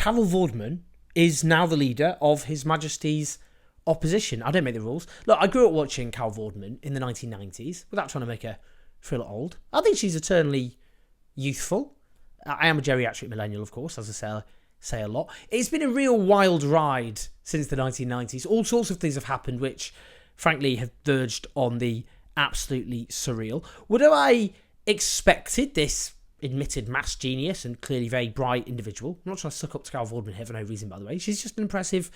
Carol Vorderman is now the leader of His Majesty's opposition. I don't make the rules. Look, I grew up watching Carol Vorderman in the 1990s, without trying to make her feel old. I think she's eternally youthful. I am a geriatric millennial, of course, as I say a lot. It's been a real wild ride since the 1990s. All sorts of things have happened which, frankly, have verged on the absolutely surreal. Would I expected this admitted maths genius and clearly very bright individual? I'm not trying to suck up to Carol Vorderman here for no reason, by the way. She's just an impressive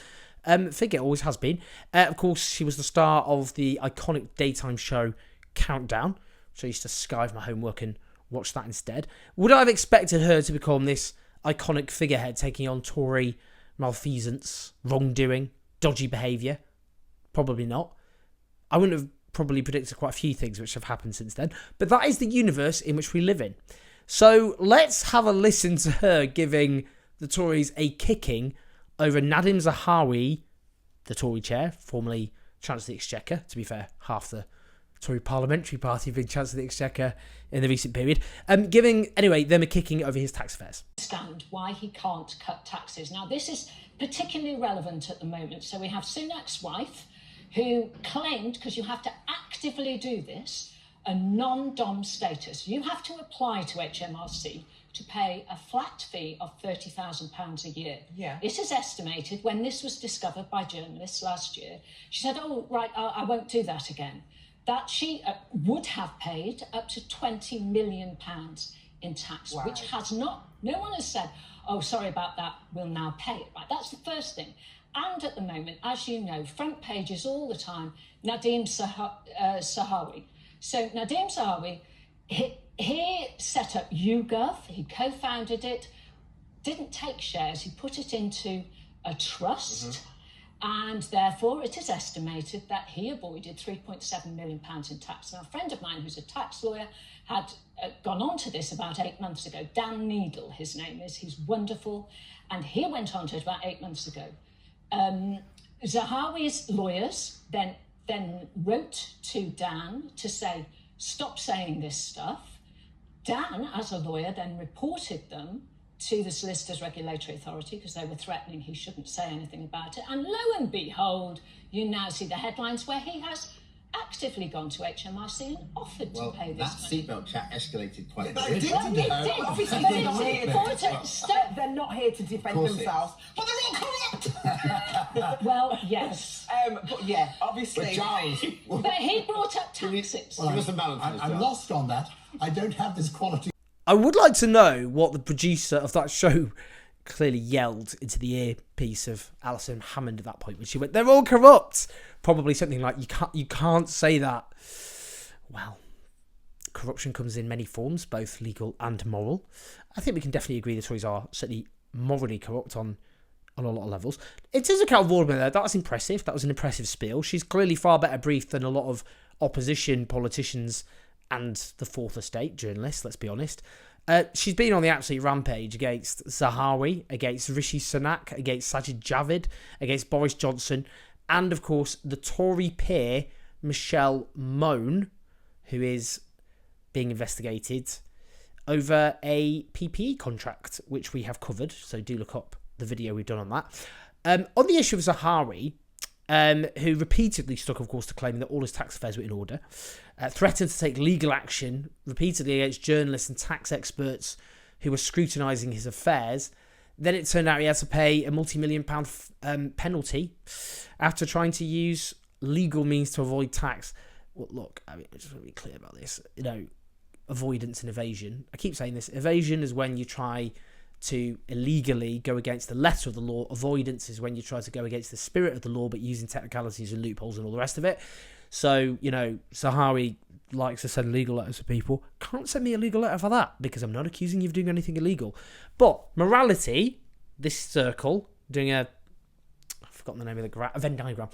figure, always has been. Of course, she was the star of the iconic daytime show Countdown, so I used to skive my homework and watch that instead. Would I have expected her to become this iconic figurehead taking on Tory malfeasance, wrongdoing, dodgy behaviour? Probably not. I wouldn't have probably predicted quite a few things which have happened since then, but that is the universe in which we live in. So let's have a listen to her giving the Tories a kicking over Nadhim Zahawi, the Tory chair, formerly Chancellor of the Exchequer. To be fair, half the Tory Parliamentary Party have been Chancellor of the Exchequer in the recent period. Giving, anyway, them a kicking over his tax affairs. Understand why he can't cut taxes. Now, this is particularly relevant at the moment. So we have Sunak's wife, who claimed, because you have to actively do this, a non-dom status. You have to apply to HMRC to pay a flat fee of £30,000 a year. Yeah. It is estimated, when this was discovered by journalists last year, she said, oh, right, I won't do that again, that she would have paid up to £20 million in tax, wow. which has not, no one has said, oh, sorry about that, we'll now pay it. Right, that's the first thing. And at the moment, as you know, front pages all the time, Nadhim Zahawi. So Nadhim Zahawi, he set up YouGov, he co-founded it, didn't take shares, he put it into a trust, and therefore it is estimated that he avoided £3.7 million in tax. Now, a friend of mine who's a tax lawyer had gone on to this about 8 months ago. Dan Needle, his name is, he's wonderful, and he went on to it about 8 months ago. Zahawi's lawyers then wrote to Dan to say, stop saying this stuff. Dan, as a lawyer, then reported them to the Solicitors Regulatory Authority because they were threatening he shouldn't say anything about it. And lo and behold, you now see the headlines where he has actively gone to HMRC and offered to pay this money. That seatbelt chat escalated quite But quickly. it did. Obviously, they're not here to defend themselves, but they're all corrupt. Well, yes. But yeah, obviously. But Giles, But he brought up taxes. give us a balance. I'm lost on that. I don't have this quality. I would like to know what the producer of that show clearly yelled into the earpiece of Alison Hammond at that point when she went, they're all corrupt. Probably something like, you can't say that. Well, corruption comes in many forms, both legal and moral. I think we can definitely agree the Tories are certainly morally corrupt on a lot of levels. In terms of Carol Vorderman, though, that's impressive. That was an impressive spiel. She's clearly far better briefed than a lot of opposition politicians and the Fourth Estate journalists, let's be honest. She's been on the absolute rampage against Zahawi, against Rishi Sunak, against Sajid Javid, against Boris Johnson, and, of course, the Tory peer, Michelle Mone, who is being investigated over a PPE contract, which we have covered, so do look up the video we've done on that. On the issue of Zahawi, who repeatedly stuck, of course, to claiming that all his tax affairs were in order, threatened to take legal action repeatedly against journalists and tax experts who were scrutinising his affairs. Then it turned out he had to pay a multi-million-pound penalty after trying to use legal means to avoid tax. Well, look, I mean, I just want to be clear about this. You know, avoidance and evasion. I keep saying this. Evasion is when you try to illegally go against the letter of the law. Avoidance is when you try to go against the spirit of the law, but using technicalities and loopholes and all the rest of it. So, you know, Zahawi likes to send legal letters to people. Can't send me a legal letter for that because I'm not accusing you of doing anything illegal. But morality, this circle, doing I've forgotten the name of the Venn diagram.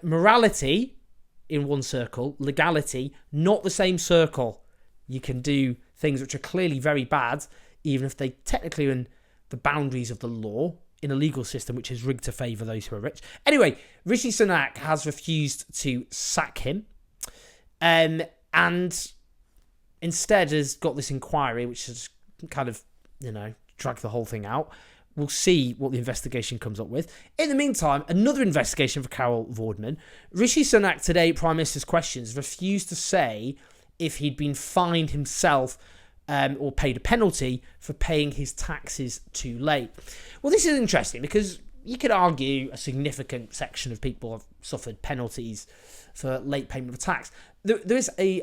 Morality in one circle, legality, not the same circle. You can do things which are clearly very bad, even if they technically are in the boundaries of the law, in a legal system which is rigged to favour those who are rich. Anyway, Rishi Sunak has refused to sack him, and instead has got this inquiry which has kind of, you know, dragged the whole thing out, we'll see what the investigation comes up with. In the meantime, another investigation for Carol Vorderman. Rishi Sunak today, Prime Minister's Questions, refused to say if he'd been fined himself or paid a penalty for paying his taxes too late. Well, this is interesting because you could argue a significant section of people have suffered penalties for late payment of tax. There's a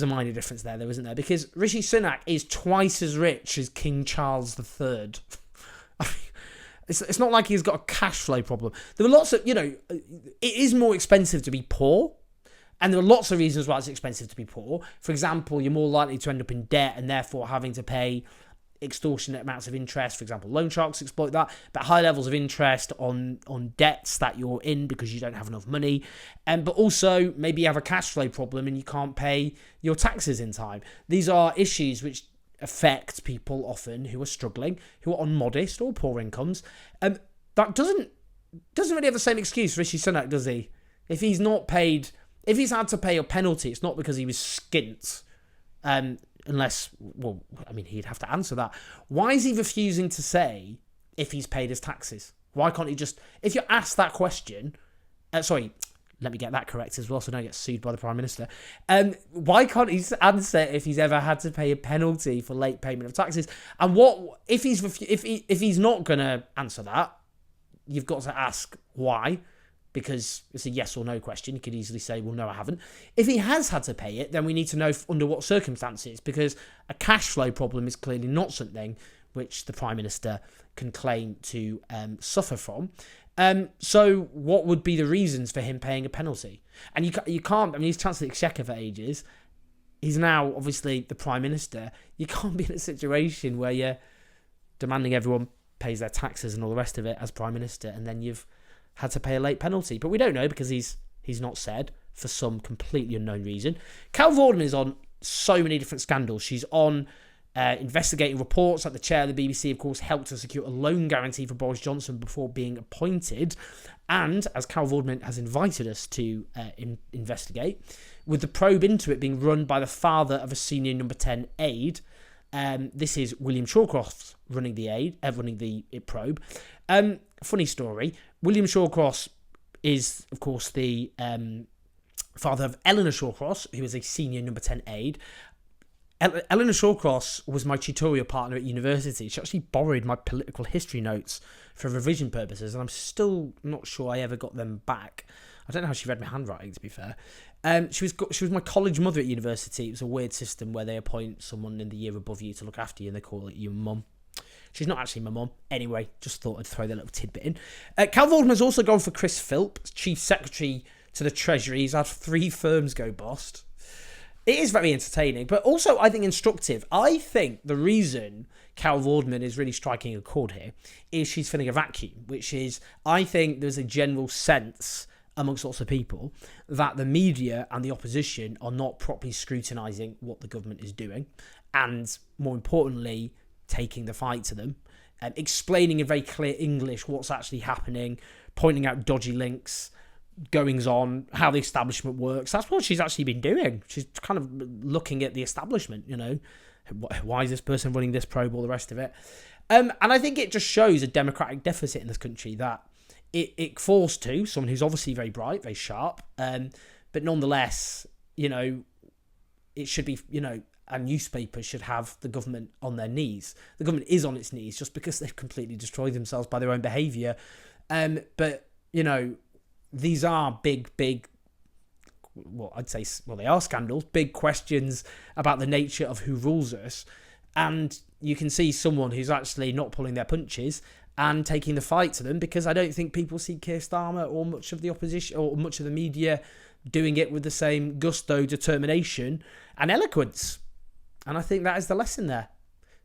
minor difference there, though, isn't there? Because Rishi Sunak is twice as rich as King Charles III. I mean, it's not like he's got a cash flow problem. There were lots of, it is more expensive to be poor. And there are lots of reasons why it's expensive to be poor. For example, you're more likely to end up in debt and therefore having to pay extortionate amounts of interest. For example, loan sharks exploit that, but high levels of interest on debts that you're in because you don't have enough money. But also, maybe you have a cash flow problem and you can't pay your taxes in time. These are issues which affect people often who are struggling, who are on modest or poor incomes. That doesn't really have the same excuse for Rishi Sunak, does he? If he's had to pay a penalty, it's not because he was skint. Unless, he'd have to answer that. Why is he refusing to say if he's paid his taxes? Why can't he just, if you're asked that question, let me get that correct as well so I don't get sued by the Prime Minister. Why can't he answer if he's ever had to pay a penalty for late payment of taxes? And what, if he's not going to answer that, you've got to ask why. Because it's a yes or no question. You could easily say, well, no, I haven't. If he has had to pay it, then we need to know under what circumstances, because a cash flow problem is clearly not something which the Prime Minister can claim to suffer from. So what would be the reasons for him paying a penalty? And you can't, he's Chancellor of the Exchequer for ages. He's now, obviously, the Prime Minister. You can't be in a situation where you're demanding everyone pays their taxes and all the rest of it as Prime Minister, and then you've had to pay a late penalty. But we don't know because he's not said for some completely unknown reason. Carol Vorderman is on so many different scandals. She's on investigating reports that the chair of the BBC, of course, helped to secure a loan guarantee for Boris Johnson before being appointed. And, as Carol Vorderman has invited us to investigate, with the probe into it being run by the father of a senior number 10 aide. This is William Shawcross running the probe. Funny story. William Shawcross is, of course, the father of Eleanor Shawcross, who is a senior number 10 aide. Eleanor Shawcross was my tutorial partner at university. She actually borrowed my political history notes for revision purposes, and I'm still not sure I ever got them back. I don't know how she read my handwriting, to be fair. She was my college mother at university. It was a weird system where they appoint someone in the year above you to look after you, and they call it your mum. She's not actually my mum. Anyway, just thought I'd throw that little tidbit in. Carol Vorderman's also gone for Chris Philp, Chief Secretary to the Treasury. He's had 3 firms go bust. It is very entertaining, but also, I think, instructive. I think the reason Carol Vorderman is really striking a chord here is she's filling a vacuum, which is, I think there's a general sense amongst lots of people that the media and the opposition are not properly scrutinising what the government is doing, and more importantly, taking the fight to them, and explaining in very clear English what's actually happening, pointing out dodgy links, goings on, how the establishment works. That's what she's actually been doing. She's kind of looking at the establishment, why is this person running this probe, all the rest of it. And I think it just shows a democratic deficit in this country, that it falls to someone who's obviously very bright, very sharp, but nonetheless, it should be, and newspapers should have the government on their knees. The government is on its knees just because they've completely destroyed themselves by their own behaviour. But, these are big, they are scandals, big questions about the nature of who rules us. And you can see someone who's actually not pulling their punches and taking the fight to them, because I don't think people see Keir Starmer or much of the opposition or much of the media doing it with the same gusto, determination and eloquence. And I think that is the lesson there.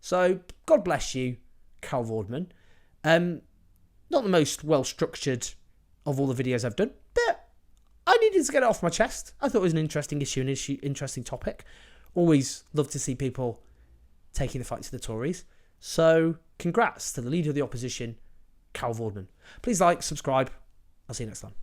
So, God bless you, Carol Vorderman. Not the most well-structured of all the videos I've done, but I needed to get it off my chest. I thought it was an interesting interesting topic. Always love to see people taking the fight to the Tories. So, congrats to the leader of the opposition, Carol Vorderman. Please like, subscribe. I'll see you next time.